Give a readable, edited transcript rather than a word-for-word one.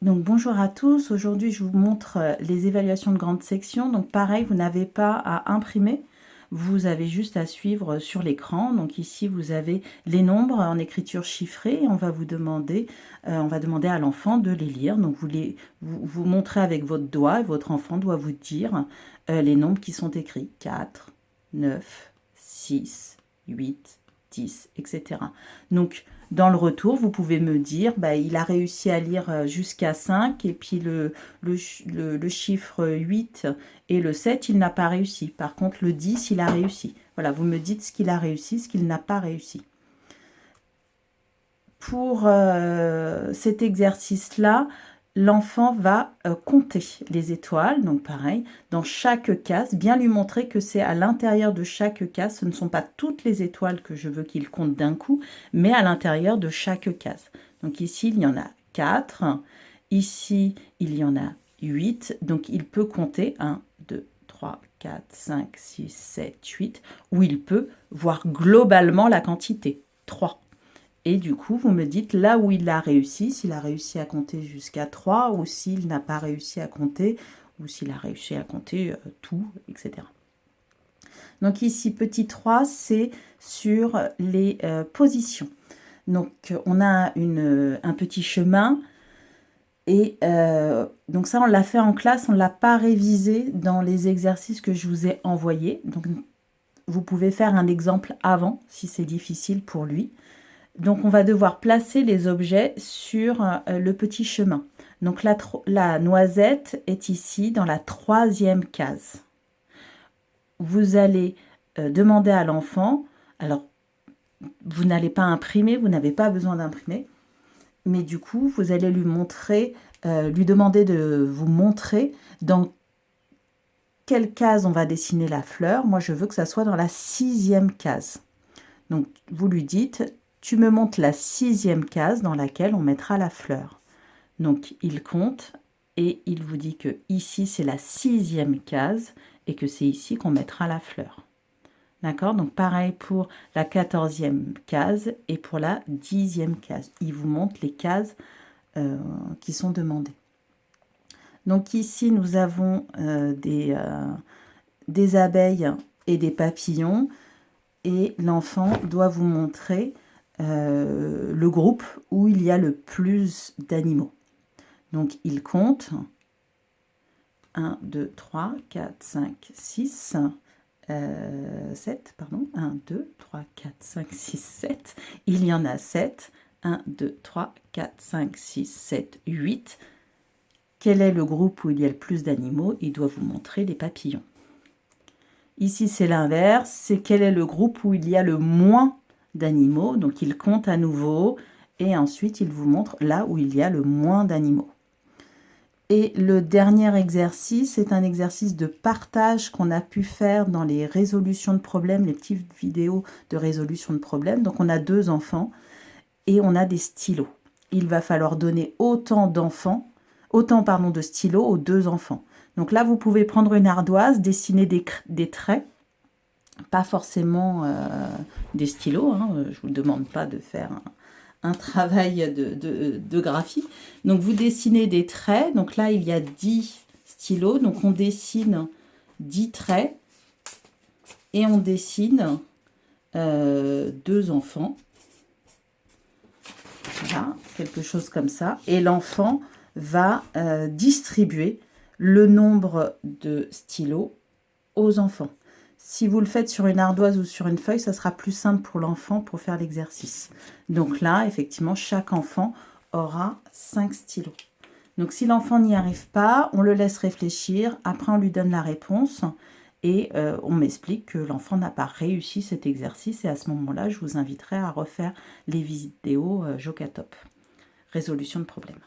Donc bonjour à tous, aujourd'hui je vous montre les évaluations de grande section. Donc pareil, vous n'avez pas à imprimer, vous avez juste à suivre sur l'écran. Donc ici vous avez les nombres en écriture chiffrée et on va demander à l'enfant de les lire. Donc vous montrez avec votre doigt et votre enfant doit vous dire les nombres qui sont écrits. 4, 9, 6, 8, 10, etc. Donc dans le retour, vous pouvez me dire, il a réussi à lire jusqu'à 5, et puis le chiffre 8 et le 7, il n'a pas réussi. Par contre, le 10, il a réussi. Voilà, vous me dites ce qu'il a réussi, ce qu'il n'a pas réussi. Pour cet exercice-là, l'enfant va compter les étoiles, donc pareil, dans chaque case, bien lui montrer que c'est à l'intérieur de chaque case, ce ne sont pas toutes les étoiles que je veux qu'il compte d'un coup, mais à l'intérieur de chaque case. Donc ici, il y en a 4, ici, il y en a 8, donc il peut compter 1, 2, 3, 4, 5, 6, 7, 8, ou il peut voir globalement la quantité, 3. Et du coup, vous me dites là où il a réussi, s'il a réussi à compter jusqu'à 3, ou s'il n'a pas réussi à compter, ou s'il a réussi à compter tout, etc. Donc ici, petit 3, c'est sur les positions. Donc on a un petit chemin, et donc ça, on l'a fait en classe, on ne l'a pas révisé dans les exercices que je vous ai envoyés. Donc vous pouvez faire un exemple avant, si c'est difficile pour lui. Donc, on va devoir placer les objets sur le petit chemin. Donc, la noisette est ici dans la 3e case. Vous allez demander à l'enfant, alors vous n'allez pas imprimer, vous n'avez pas besoin d'imprimer, mais du coup, vous allez lui demander de vous montrer dans quelle case on va dessiner la fleur. Moi, je veux que ça soit dans la 6e case. Donc, vous lui dites... Tu me montres la 6e case dans laquelle on mettra la fleur. Donc, il compte et il vous dit que ici, c'est la 6e case et que c'est ici qu'on mettra la fleur. D'accord? Donc, pareil pour la 14e case et pour la 10e case. Il vous montre les cases qui sont demandées. Donc, ici, nous avons des abeilles et des papillons et l'enfant doit vous montrer le groupe où il y a le plus d'animaux. Donc, il compte 1, 2, 3, 4, 5, 6, 7, pardon, 1, 2, 3, 4, 5, 6, 7. Il y en a 7. 1, 2, 3, 4, 5, 6, 7, 8. Quel est le groupe où il y a le plus d'animaux? Il doit vous montrer les papillons. Ici, c'est l'inverse. C'est quel est le groupe où il y a le moins d'animaux. Donc, il compte à nouveau et ensuite, il vous montre là où il y a le moins d'animaux. Et le dernier exercice est un exercice de partage qu'on a pu faire dans les résolutions de problèmes, les petites vidéos de résolution de problèmes. Donc, on a 2 enfants et on a des stylos. Il va falloir donner autant de stylos aux 2 enfants. Donc là, vous pouvez prendre une ardoise, dessiner des traits, pas forcément des stylos, hein, je ne vous demande pas de faire un travail de graphie. Donc vous dessinez des traits, donc là il y a 10 stylos, donc on dessine 10 traits et on dessine 2 enfants. Voilà, quelque chose comme ça. Et l'enfant va distribuer le nombre de stylos aux enfants. Si vous le faites sur une ardoise ou sur une feuille, ça sera plus simple pour l'enfant pour faire l'exercice. Donc là, effectivement, chaque enfant aura 5 stylos. Donc si l'enfant n'y arrive pas, on le laisse réfléchir. Après, on lui donne la réponse et on m'explique que l'enfant n'a pas réussi cet exercice. Et à ce moment-là, je vous inviterai à refaire les vidéos Jokatop. Résolution de problème.